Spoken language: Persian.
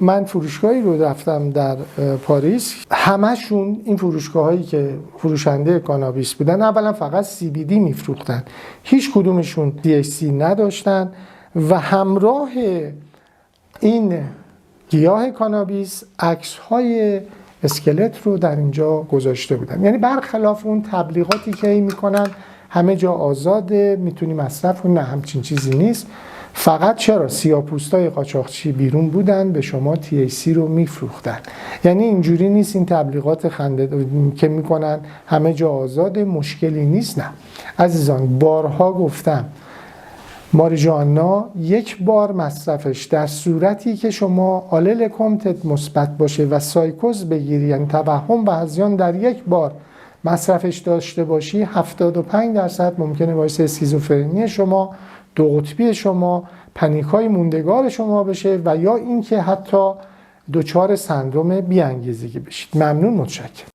من فروشگاهی رو رفتم در پاریس، همشون این فروشگاهایی که فروشنده کانابیس بودن اولا فقط CBD میفروختن، هیچ کدومشون THC نداشتن و همراه این گیاه کانابیس عکس‌های اسکلت رو در اینجا گذاشته بودن. یعنی برخلاف اون تبلیغاتی که میکنن همه جا آزاده میتونی مصرف کنی، نه همچین چیزی نیست. فقط چرا سیاه‌پوستای قاچاقچی بیرون بودن به شما THC رو میفروختن. یعنی اینجوری نیست این تبلیغات خنده که میکنن همه جا آزاده مشکلی نیست، نه عزیزان. بارها گفتم ماریجوانا یک بار مصرفش در صورتی که شما آلل کمتت مثبت باشه و سایکوز بگیری، یعنی توهم و هذیان در یک بار مصرفش داشته باشی، 75% ممکنه باعث اسکیزوفرنی شما، دو قطبی شما، پنیکای موندگار شما بشه و یا اینکه حتی دچار سندرم بی‌انگیزگی بشید. ممنون، متشکرم.